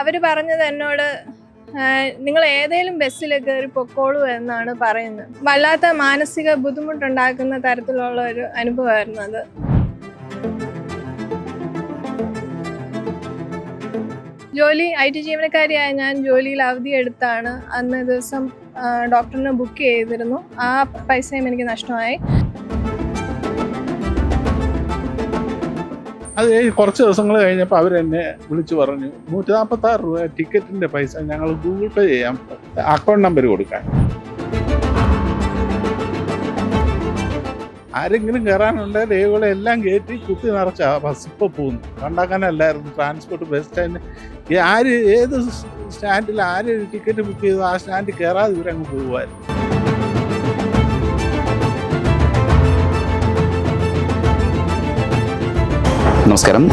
അവർ പറഞ്ഞത് എന്നോട് നിങ്ങൾ ഏതെങ്കിലും ബസ്സിൽ കയറി പൊക്കോളൂ എന്നാണ് പറയുന്നത്. വല്ലാത്ത മാനസിക ബുദ്ധിമുട്ടുണ്ടാക്കുന്ന തരത്തിലുള്ള ഒരു അനുഭവമായിരുന്നു അത്. ജോലി IT ജീവനക്കാരിയായ ഞാൻ ജോലിയിൽ അവധി എടുത്താണ് അന്ന് ദിവസം ഡോക്ടറിനെ ബുക്ക് ചെയ്തിരുന്നു. ആ പൈസയും എനിക്ക് നഷ്ടമായി. അത് കുറച്ച് ദിവസങ്ങൾ കഴിഞ്ഞപ്പോൾ അവരെന്നെ വിളിച്ചു പറഞ്ഞു 146 രൂപ ടിക്കറ്റിൻ്റെ പൈസ ഞങ്ങൾ ഗൂഗിൾ പേ ചെയ്യാം, അക്കൗണ്ട് നമ്പർ കൊടുക്കാൻ. ആരെങ്കിലും കയറാനുണ്ട് രേഖകളെല്ലാം കയറ്റി കുത്തി നിറച്ച ബസ് ഇപ്പോൾ പോകുന്നു. കണ്ടാക്കാനല്ലായിരുന്നു ട്രാൻസ്പോർട്ട് ബസ് സ്റ്റാൻഡ്. ഏത് സ്റ്റാൻഡിൽ ആര് ടിക്കറ്റ് ബുക്ക് ചെയ്തു ആ സ്റ്റാൻഡിൽ കയറാതെ ഇവരങ്ങ് പോകുമായിരുന്നു. നമസ്കാരം.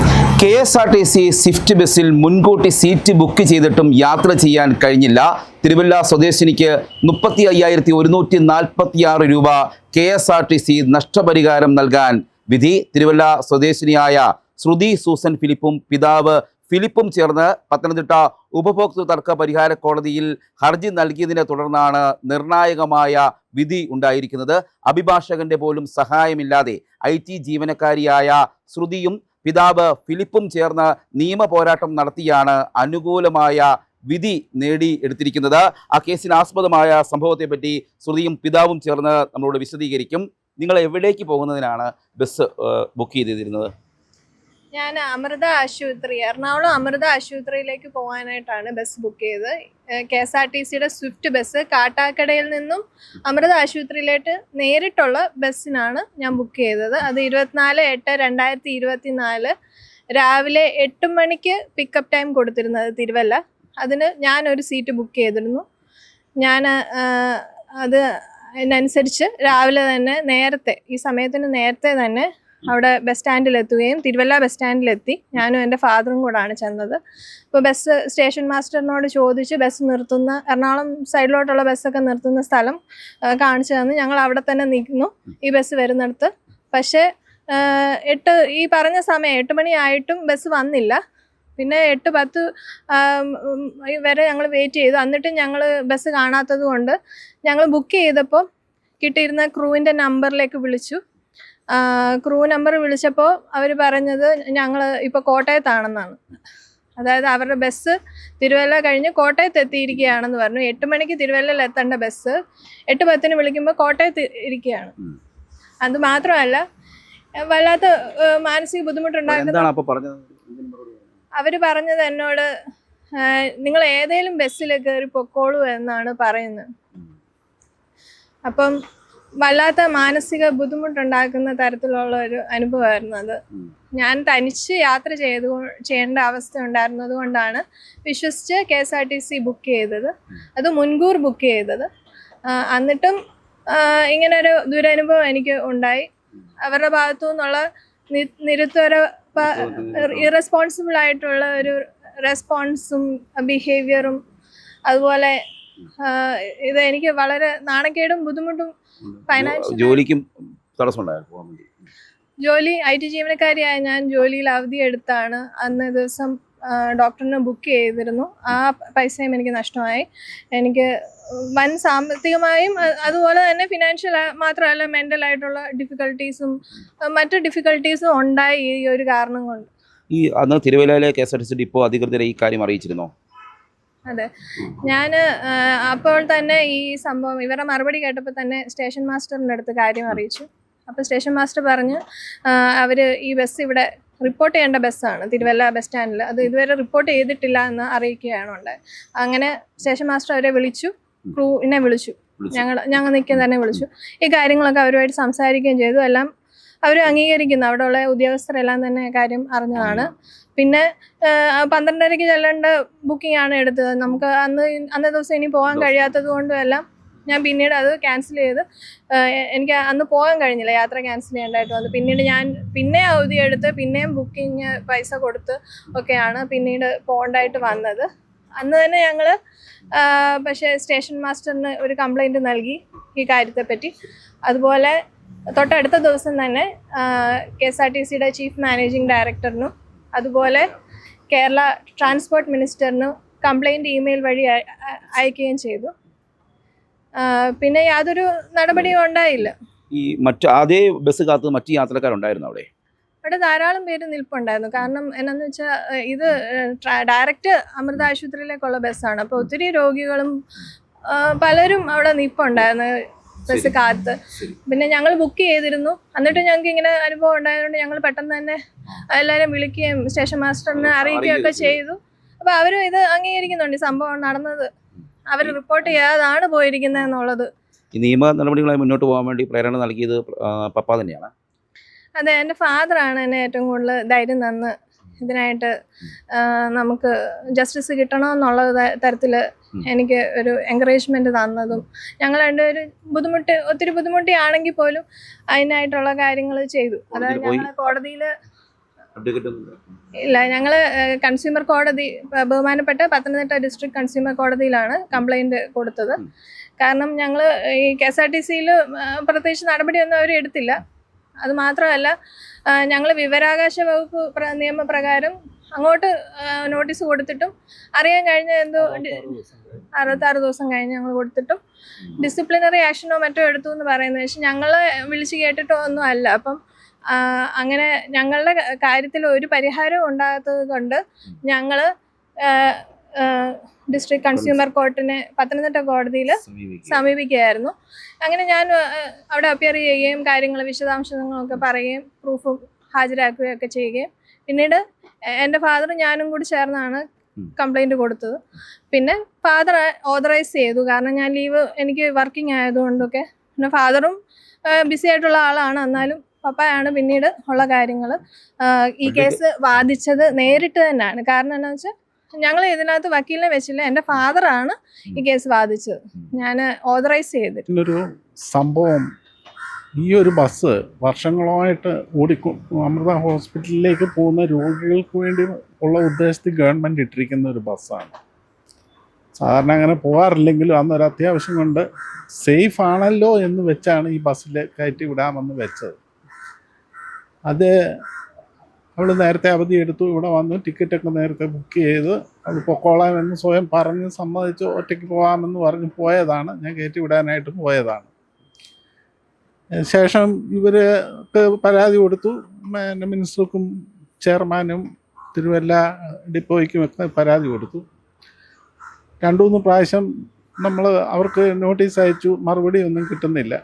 KSRTC സ്വിഫ്റ്റ് ബസ്സിൽ മുൻകൂട്ടി സീറ്റ് ബുക്ക് ചെയ്തിട്ടും യാത്ര ചെയ്യാൻ കഴിഞ്ഞില്ല. തിരുവല്ല സ്വദേശിനിക്ക് 35,146 രൂപ KSRTC നഷ്ടപരിഹാരം നൽകാൻ വിധി. തിരുവല്ല സ്വദേശിനിയായ ശ്രുതി സൂസൻ ഫിലിപ്പും പിതാവ് ഫിലിപ്പും ചേർന്ന് പത്തനംതിട്ട ഉപഭോക്തൃ തർക്ക പരിഹാര കോടതിയിൽ ഹർജി നൽകിയതിനെ തുടർന്നാണ് നിർണായകമായ വിധി ഉണ്ടായിരിക്കുന്നത്. അഭിഭാഷകന്റെ പോലും സഹായമില്ലാതെ IT ജീവനക്കാരിയായ ശ്രുതിയും പിതാവ് ഫിലിപ്പും ചേർന്ന് നിയമ പോരാട്ടം നടത്തിയാണ് അനുകൂലമായ വിധി നേടിയെടുത്തിരിക്കുന്നത്. ആ കേസിന് ആസ്പദമായ സംഭവത്തെപ്പറ്റി ശ്രുതിയും പിതാവും ചേർന്ന് നമ്മളോട് വിശദീകരിക്കും. നിങ്ങൾ എവിടേക്ക് പോകുന്നതിനാണ് ബസ് ബുക്ക് ചെയ്തിരുന്നത്? ഞാൻ എറണാകുളം അമൃത ആശുപത്രിയിലേക്ക് പോകാനായിട്ടാണ് ബസ് ബുക്ക് ചെയ്തത്. KSRTCയുടെ സ്വിഫ്റ്റ് ബസ് കാട്ടാക്കടയിൽ നിന്നും അമൃത ആശുപത്രിയിലേക്ക് നേരിട്ടുള്ള ബസ്സിനാണ് ഞാൻ ബുക്ക് ചെയ്തത്. അത് 24/8/2024 രാവിലെ 8 മണിക്ക് പിക്കപ്പ് ടൈം കൊടുത്തിരുന്നത് തിരുവല്ല. അതിന് ഞാനൊരു സീറ്റ് ബുക്ക് ചെയ്തിരുന്നു. ഞാൻ അത് അതിനനുസരിച്ച് രാവിലെ തന്നെ ഈ സമയത്തിന് നേരത്തെ തന്നെ അവിടെ ബസ് സ്റ്റാൻഡിലെത്തുകയും തിരുവല്ല ബസ് സ്റ്റാൻഡിലെത്തി. ഞാനും എൻ്റെ ഫാദറും കൂടാണ് ചെന്നത്. ഇപ്പോൾ ബസ് സ്റ്റേഷൻ മാസ്റ്ററിനോട് ചോദിച്ച് ബസ് നിർത്തുന്ന എറണാകുളം സൈഡിലോട്ടുള്ള ബസ്സൊക്കെ നിർത്തുന്ന സ്ഥലം കാണിച്ചു തന്നു. ഞങ്ങൾ അവിടെ തന്നെ നിൽക്കുന്നു ഈ ബസ് വരുന്നിടത്ത്. പക്ഷേ ഈ പറഞ്ഞ സമയം 8 മണിയായിട്ടും ബസ് വന്നില്ല. പിന്നെ 8:10 വരെ ഞങ്ങൾ വെയിറ്റ് ചെയ്തു. എന്നിട്ടും ഞങ്ങൾ ബസ് കാണാത്തത് കൊണ്ട് ഞങ്ങൾ ബുക്ക് ചെയ്തപ്പോൾ കിട്ടിയിരുന്ന ക്രൂവിൻ്റെ നമ്പറിലേക്ക് വിളിച്ചു. ക്രൂ നമ്പർ വിളിച്ചപ്പോൾ അവർ പറഞ്ഞത് ഞങ്ങൾ ഇപ്പോൾ കോട്ടയത്താണെന്നാണ്. അതായത് അവരുടെ ബസ് തിരുവല്ല കഴിഞ്ഞ് കോട്ടയത്ത് എത്തിയിരിക്കുകയാണെന്ന് പറഞ്ഞു. 8 മണിക്ക് തിരുവല്ലയിൽ എത്തേണ്ട ബസ് 8:10 വിളിക്കുമ്പോൾ കോട്ടയത്ത് ഇരിക്കുകയാണ്. അത് മാത്രമല്ല വല്ലാത്ത മാനസിക ബുദ്ധിമുട്ടുണ്ടാക്കുന്ന അവർ പറഞ്ഞത് എന്നോട് നിങ്ങൾ ഏതെങ്കിലും ബസ്സിൽ കയറി പൊക്കോളൂ എന്നാണ് പറയുന്നത്. അപ്പം വല്ലാത്ത മാനസിക ബുദ്ധിമുട്ടുണ്ടാക്കുന്ന തരത്തിലുള്ള ഒരു അനുഭവമായിരുന്നു അത്. ഞാൻ തനിച്ച് യാത്ര ചെയ്യേണ്ട അവസ്ഥ ഉണ്ടായിരുന്നത് കൊണ്ടാണ് വിശ്വസിച്ച് KSRTC ബുക്ക് ചെയ്തത്. അത് മുൻകൂർ ബുക്ക് ചെയ്തത്. എന്നിട്ടും ഇങ്ങനൊരു ദുരനുഭവം എനിക്ക് ഉണ്ടായി. അവരുടെ ഭാഗത്തു നിന്നുള്ള ഇറസ്പോൺസിബിൾ ആയിട്ടുള്ള ഒരു റെസ്പോൺസും ബിഹേവിയറും അതുപോലെ ഇത് എനിക്ക് വളരെ നാണക്കേടും ബുദ്ധിമുട്ടും ജോലിക്കും തടസ്സമുണ്ടായിരുന്നു. ജോലി IT ജീവനക്കാരിയായ ഞാൻ ജോലിയിൽ അവധി എടുത്താണ് അന്ന് ദിവസം ഡോക്ടറിനെ ബുക്ക് ചെയ്തിരുന്നു. ആ പൈസയും എനിക്ക് നഷ്ടമായി. എനിക്ക് വൻ സാമ്പത്തികമായും അതുപോലെ തന്നെ ഫിനാൻഷ്യൽ മാത്രമല്ല മെൻ്റലായിട്ടുള്ള ഡിഫിക്കൽട്ടീസും മറ്റു ഡിഫിക്കൽട്ടീസും ഉണ്ടായി ഈ ഒരു കാരണം കൊണ്ട്. ഈ അന്ന് തിരുവല്ലയിലെ KSRTC ഡിപ്പോ അധികൃതരെ ഈ കാര്യം അറിയിച്ചിരുന്നോ? അതെ, ഞാൻ അപ്പോൾ തന്നെ ഈ സംഭവം ഇവരുടെ മറുപടി കേട്ടപ്പോൾ തന്നെ സ്റ്റേഷൻ മാസ്റ്ററിൻ്റെ അടുത്ത് കാര്യം അറിയിച്ചു. അപ്പോൾ സ്റ്റേഷൻ മാസ്റ്റർ പറഞ്ഞു അവർ ഈ ബസ് ഇവിടെ റിപ്പോർട്ട് ചെയ്യേണ്ട ബസ്സാണ് തിരുവല്ല ബസ് സ്റ്റാൻഡിൽ, അത് ഇതുവരെ റിപ്പോർട്ട് ചെയ്തിട്ടില്ല എന്ന് അറിയിക്കുകയാണ് ഉണ്ടായത്. അങ്ങനെ സ്റ്റേഷൻ മാസ്റ്റർ അവരെ വിളിച്ചു, ക്രൂവിനെ വിളിച്ചു, ഞങ്ങൾ നിൽക്കാൻ തന്നെ വിളിച്ചു. ഈ കാര്യങ്ങളൊക്കെ അവരുമായിട്ട് സംസാരിക്കുകയും ചെയ്തു. എല്ലാം അവർ അംഗീകരിക്കുന്നു. അവിടെയുള്ള ഉദ്യോഗസ്ഥരെല്ലാം തന്നെ കാര്യം അറിഞ്ഞതാണ്. പിന്നെ 12:30 ചെല്ലേണ്ട ബുക്കിംഗ് ആണ് എടുത്തത്. നമുക്ക് അന്നേ ദിവസം ഇനി പോകാൻ കഴിയാത്തത് കൊണ്ടും എല്ലാം ഞാൻ പിന്നീട് അത് ക്യാൻസൽ ചെയ്ത് എനിക്ക് അന്ന് പോകാൻ കഴിഞ്ഞില്ല, യാത്ര ക്യാൻസൽ ചെയ്യേണ്ടതായിട്ട് വന്നു. പിന്നീട് ഞാൻ അവധി എടുത്ത് പിന്നെയും ബുക്കിങ് പൈസ കൊടുത്ത് ഒക്കെയാണ് പിന്നീട് പോകേണ്ടതായിട്ട് വന്നത്. അന്ന് തന്നെ ഞങ്ങൾ പക്ഷേ സ്റ്റേഷൻ മാസ്റ്ററിന് ഒരു കംപ്ലൈൻറ്റ് നൽകി ഈ കാര്യത്തെപ്പറ്റി. അതുപോലെ തൊട്ടടുത്ത ദിവസം തന്നെ KSRTCയുടെ ചീഫ് മാനേജിംഗ് ഡയറക്ടറിനും അതുപോലെ കേരള ട്രാൻസ്പോർട്ട് മിനിസ്റ്ററിന് കംപ്ലൈൻറ്റ് ഇമെയിൽ വഴി അയക്കുകയും ചെയ്തു. പിന്നെ യാതൊരു നടപടിയും ഉണ്ടായില്ല. ഈ അതേ ബസ് കാത്ത് മറ്റു യാത്രക്കാരുണ്ടായിരുന്നു അവിടെ ധാരാളം പേര് നിൽപ്പുണ്ടായിരുന്നു. കാരണം എന്നാന്ന് വെച്ചാൽ ഇത് ഡയറക്റ്റ് അമൃത ആശുപത്രിയിലേക്കുള്ള ബസ്സാണ്. അപ്പോൾ ഒത്തിരി രോഗികളും പലരും അവിടെ നിൽപ്പുണ്ടായിരുന്നു ബസ് കാത്ത്. പിന്നെ ഞങ്ങൾ ബുക്ക് ചെയ്തിരുന്നു. എന്നിട്ട് ഞങ്ങൾക്ക് ഇങ്ങനെ അനുഭവം ഉണ്ടായതുകൊണ്ട് ഞങ്ങൾ പെട്ടെന്ന് തന്നെ എല്ലാവരും വിളിക്കുകയും സ്റ്റേഷൻ മാസ്റ്ററിനെ അറിയിക്കുകയൊക്കെ ചെയ്തു. അപ്പോൾ അവരും ഇത് അംഗീകരിക്കുന്നുണ്ട്. ഈ സംഭവം നടന്നത് അവർ റിപ്പോർട്ട് ചെയ്യാതാണ് പോയിരിക്കുന്നത് എന്നുള്ളത്. ഈ നിയമ നടപടികളായി മുന്നോട്ട് പോകാൻ വേണ്ടി പ്രേരണ നൽകിയത് പപ്പ തന്നെയാണ്. അതെ, എൻ്റെ ഫാദറാണ് എന്നെ ഏറ്റവും കൂടുതൽ ധൈര്യം തന്ന് ഇതിനായിട്ട് നമുക്ക് ജസ്റ്റിസ് കിട്ടണമെന്നുള്ള തരത്തിൽ എനിക്ക് ഒരു എൻകറേജ്മെൻറ്റ് തന്നതും. ഞങ്ങൾ രണ്ടുപേരും ഒത്തിരി ബുദ്ധിമുട്ടിയാണെങ്കിൽ പോലും അതിനായിട്ടുള്ള കാര്യങ്ങൾ ചെയ്തു. അതായത് ഞങ്ങൾ കോടതിയിൽ ഇല്ല, ഞങ്ങൾ കൺസ്യൂമർ കോടതി, ബഹുമാനപ്പെട്ട പത്തനംതിട്ട ഡിസ്ട്രിക്ട് കൺസ്യൂമർ കോടതിയിലാണ് കംപ്ലൈൻറ്റ് കൊടുത്തത്. കാരണം ഞങ്ങൾ ഈ KSRTCയിൽ പ്രത്യേകിച്ച് നടപടിയൊന്നും അവർ എടുത്തില്ല. അത് മാത്രമല്ല, ഞങ്ങൾ വിവരാവകാശ വകുപ്പ് നിയമപ്രകാരം അങ്ങോട്ട് നോട്ടീസ് കൊടുത്തിട്ടും അറിയാൻ കഴിഞ്ഞ എന്തോ 66 ദിവസം കഴിഞ്ഞ് ഞങ്ങൾ കൊടുത്തിട്ടും ഡിസിപ്ലിനറി ആക്ഷനോ മറ്റോ എടുത്തു എന്ന് പറയുന്നത്. പക്ഷെ ഞങ്ങളെ വിളിച്ച് കേട്ടിട്ടോ ഒന്നും അല്ല. അപ്പം അങ്ങനെ ഞങ്ങളുടെ കാര്യത്തിൽ ഒരു പരിഹാരം ഉണ്ടാകാത്തത് കൊണ്ട് ഞങ്ങൾ ഡിസ്ട്രിക്ട് കൺസ്യൂമർ കോർട്ടിനെ പത്തനംതിട്ട കോടതിയിൽ സമീപിക്കുകയായിരുന്നു. അങ്ങനെ ഞാൻ അവിടെ അപ്പിയർ ചെയ്യുകയും കാര്യങ്ങൾ വിശദാംശങ്ങളൊക്കെ പറയുകയും പ്രൂഫും ഹാജരാക്കുകയൊക്കെ ചെയ്യുകയും പിന്നീട് എൻ്റെ ഫാദറും ഞാനും കൂടി ചേർന്നാണ് കംപ്ലൈൻറ്റ് കൊടുത്തത്. പിന്നെ ഫാദർ ഓതറൈസ് ചെയ്തു. കാരണം ഞാൻ ലീവ് എനിക്ക് വർക്കിംഗ് ആയതുകൊണ്ടൊക്കെ. പിന്നെ ഫാദറും ബിസി ആയിട്ടുള്ള ആളാണ്. എന്നാലും പപ്പയാണ് പിന്നീട് ഉള്ള കാര്യങ്ങൾ ഈ കേസ് വാദിച്ചത് നേരിട്ട് തന്നെയാണ്. കാരണം എന്താണെന്ന് വെച്ചാൽ ഞങ്ങൾ ഇതിനകത്ത് വക്കീലിനെ വെച്ചില്ല, എൻ്റെ ഫാദറാണ് ഈ കേസ് വാദിച്ചത്. ഞാൻ ഓതറൈസ് ചെയ്തിട്ടൊരു സംഭവം. ഈ ഒരു ബസ് വർഷങ്ങളായിട്ട് അമൃത ഹോസ്പിറ്റലിലേക്ക് പോകുന്ന രോഗികൾക്ക് വേണ്ടി ഉള്ള ഉദ്ദേശത്തിൽ ഗവൺമെൻറ് ഇട്ടിരിക്കുന്ന ഒരു ബസ്സാണ്. സാധാരണ അങ്ങനെ പോകാറില്ലെങ്കിലും അന്നൊരു അത്യാവശ്യം കൊണ്ട് സേഫ് ആണല്ലോ എന്ന് വെച്ചാണ് ഈ ബസ്സിൽ കയറ്റി വിടാമെന്ന് വെച്ചത്. അത് അവൾ നേരത്തെ അവധി എടുത്തു, ഇവിടെ വന്നു, ടിക്കറ്റൊക്കെ നേരത്തെ ബുക്ക് ചെയ്ത് അത് പൊക്കോളാമെന്ന് സ്വയം പറഞ്ഞ് സമ്മതിച്ച് ഒറ്റയ്ക്ക് പോകാമെന്ന് പറഞ്ഞ് പോയതാണ്. ഞാൻ കയറ്റി വിടാനായിട്ട് പോയതാണ്. ശേഷം ഇവർക്ക് പരാതി കൊടുത്തു. മിനിസ്റ്റർക്കും ചെയർമാനും തിരുവല്ല ഡിപ്പോയ്ക്കുമൊക്കെ പരാതി കൊടുത്തു. 2-3 പ്രാവശ്യം നമ്മൾ അവർക്ക് നോട്ടീസ് അയച്ചു, മറുപടി ഒന്നും കിട്ടുന്നില്ല.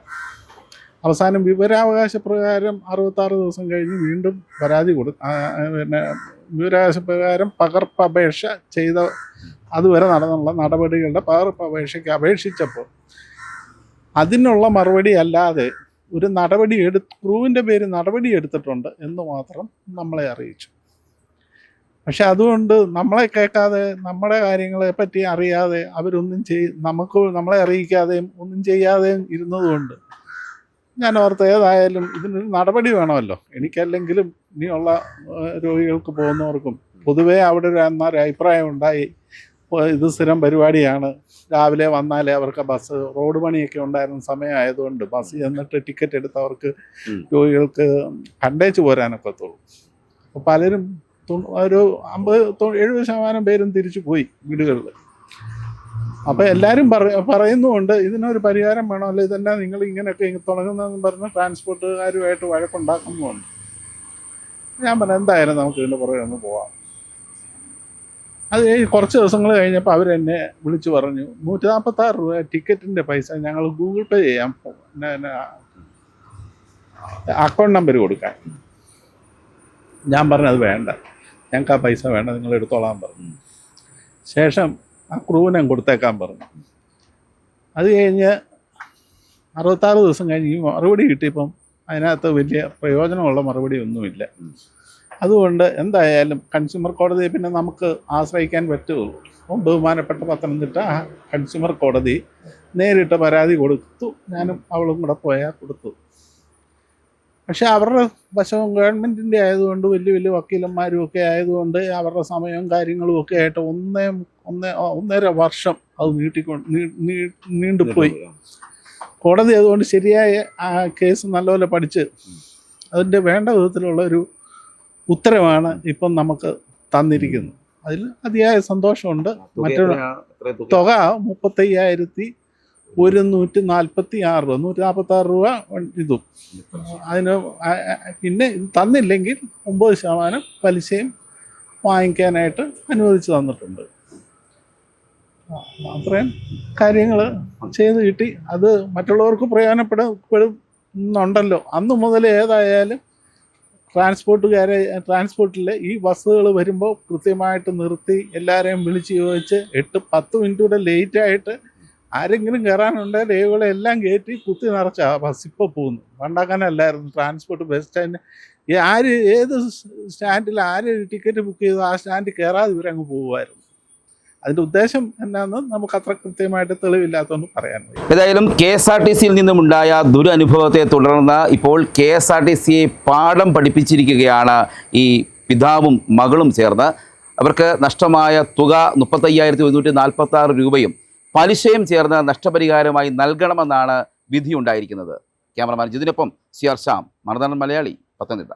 അവസാനം വിവരാവകാശ പ്രകാരം 66 ദിവസം കഴിഞ്ഞ് വീണ്ടും പരാതി പിന്നെ വിവരാവകാശ പ്രകാരം പകർപ്പപേക്ഷ ചെയ്ത അതുവരെ നടന്നുള്ള നടപടികളുടെ പകർപ്പപേക്ഷയ്ക്ക് അപേക്ഷിച്ചപ്പോൾ അതിനുള്ള മറുപടി അല്ലാതെ ഒരു നടപടി പ്രൂവിൻ്റെ പേര് നടപടി എടുത്തിട്ടുണ്ട് എന്ന് മാത്രം നമ്മളെ അറിയിച്ചു. പക്ഷെ അതുകൊണ്ട് നമ്മളെ കേൾക്കാതെ നമ്മുടെ കാര്യങ്ങളെ പറ്റി അറിയാതെ അവരൊന്നും നമ്മളെ അറിയിക്കാതെയും ഒന്നും ചെയ്യാതെയും ഇരുന്നതുകൊണ്ട് ഞാൻ ഓർത്ത് ഏതായാലും ഇതിനൊരു നടപടി വേണമല്ലോ. എനിക്കല്ലെങ്കിലും ഇനിയുള്ള രോഗികൾക്ക് പോകുന്നവർക്കും പൊതുവേ അവിടെ ഒരു അഭിപ്രായം ഉണ്ടായി. ഇത് സ്ഥിരം പരിപാടിയാണ്, രാവിലെ വന്നാലേ അവർക്ക് ബസ്, റോഡ് പണിയൊക്കെ ഉണ്ടായിരുന്ന സമയമായതുകൊണ്ട് ബസ് ചെന്നിട്ട് ടിക്കറ്റ് എടുത്തവർക്ക് രോഗികൾക്ക് കണ്ടേച്ച് പോരാനൊക്കത്തുള്ളൂ. അപ്പോൾ പലരും ഒരു 50-70% പേരും തിരിച്ചു പോയി വീടുകളിൽ. അപ്പോൾ എല്ലാവരും പറയുന്നുമുണ്ട് ഇതിനൊരു പരിഹാരം വേണമല്ലോ, ഇതെല്ലാം നിങ്ങൾ ഇങ്ങനെയൊക്കെ തുടങ്ങുന്നതെന്ന് പറഞ്ഞ് ട്രാൻസ്പോർട്ടുകാരുമായിട്ട് വഴക്കുണ്ടാക്കുന്നുമുണ്ട്. ഞാൻ പറഞ്ഞു എന്തായാലും നമുക്ക് ഇതിൻ്റെ പുറകെ ഒന്ന് പോവാം. അത് കുറച്ച് ദിവസങ്ങൾ കഴിഞ്ഞപ്പോൾ അവരെന്നെ വിളിച്ചു പറഞ്ഞു 146 രൂപ ടിക്കറ്റിൻ്റെ പൈസ ഞങ്ങൾ ഗൂഗിൾ പേ ചെയ്യാം, അക്കൗണ്ട് നമ്പർ കൊടുക്കാൻ. ഞാൻ പറഞ്ഞു അത് വേണ്ട, ഞങ്ങൾക്ക് ആ പൈസ വേണ്ട, നിങ്ങൾ എടുത്തോളാൻ പറഞ്ഞു. ശേഷം ആ ക്രൂവിനെ കൊടുത്തേക്കാൻ പറഞ്ഞു. അത് കഴിഞ്ഞ് 66 ദിവസം കഴിഞ്ഞ് ഈ മറുപടി കിട്ടിയപ്പം അതിനകത്ത് വലിയ പ്രയോജനമുള്ള മറുപടി ഒന്നുമില്ല. അതുകൊണ്ട് എന്തായാലും കൺസ്യൂമർ കോടതിയെ പിന്നെ നമുക്ക് ആശ്രയിക്കാൻ പറ്റുള്ളൂ. അപ്പം ബഹുമാനപ്പെട്ട പത്തനംതിട്ട കൺസ്യൂമർ കോടതി നേരിട്ട് പരാതി കൊടുത്തു. ഞാനും അവളും കൂടെ പോയാൽ കൊടുത്തു. പക്ഷെ അവരുടെ വശവും ഗവൺമെൻറ്റിൻ്റെ ആയതുകൊണ്ട് വലിയ വക്കീലന്മാരും ഒക്കെ ആയതുകൊണ്ട് അവരുടെ സമയവും കാര്യങ്ങളും ഒക്കെ ആയിട്ട് 1.5 വർഷം അത് നീണ്ടുപോയി. കോടതി അതുകൊണ്ട് ശരിയായ ആ കേസ് നല്ലപോലെ പഠിച്ച് അതിൻ്റെ വേണ്ട വിധത്തിലുള്ള ഒരു ഉത്തരവാണ് ഇപ്പം നമുക്ക് തന്നിരിക്കുന്നു. അതിൽ അതിയായ സന്തോഷമുണ്ട്. മറ്റൊരു തുക 35,146 രൂപ, 146 രൂപ ഇതും. അതിന് പിന്നെ ഇത് തന്നില്ലെങ്കിൽ 9% പലിശയും വാങ്ങിക്കാനായിട്ട് അനുവദിച്ച് തന്നിട്ടുണ്ട്. അത്രയും കാര്യങ്ങൾ ചെയ്ത് കിട്ടി. അത് മറ്റുള്ളവർക്ക് പ്രയോജനപ്പെടുന്നുണ്ടല്ലോ. അന്ന് മുതൽ ഏതായാലും ട്രാൻസ്പോർട്ടിൽ ഈ ബസ്സുകൾ വരുമ്പോൾ കൃത്യമായിട്ട് നിർത്തി എല്ലാവരെയും വിളിച്ച് ചോദിച്ച് 8-10 മിനിറ്റ് കൂടെ ലേറ്റായിട്ട് ആരെങ്കിലും കയറാനുണ്ടെങ്കിൽ രേഖകളെ എല്ലാം കയറ്റി കുത്തി നിറച്ചാ ബസ് ഇപ്പോൾ പോകുന്നു. പണ്ടങ്ങനെയല്ലായിരുന്നു. ട്രാൻസ്പോർട്ട് ബസ് സ്റ്റാൻഡ് ഏത് സ്റ്റാൻഡിൽ ആര് ടിക്കറ്റ് ബുക്ക് ചെയ്തു ആ സ്റ്റാൻഡിൽ കയറാതെ ഇവരങ്ങ് പോകുമായിരുന്നു. അതിൻ്റെ ഉദ്ദേശം എന്നാന്ന് നമുക്ക് അത്ര കൃത്യമായിട്ട് തെളിവില്ലാത്തതുകൊണ്ട് പറയാൻ കഴിയും. ഏതായാലും KSRTC നിന്നുമുണ്ടായ ദുരനുഭവത്തെ തുടർന്ന് ഇപ്പോൾ KSRTC പാഠം പഠിപ്പിച്ചിരിക്കുകയാണ് ഈ പിതാവും മകളും ചേർന്ന്. അവർക്ക് നഷ്ടമായ തുക 35,146 രൂപയും പലിശയും ചേർന്ന് നഷ്ടപരിഹാരമായി നൽകണമെന്നാണ് വിധിയുണ്ടായിരിക്കുന്നത്. Cameraman ജിതിനൊപ്പം CR Shyam, Marunadan Malayali, Pathanamthitta.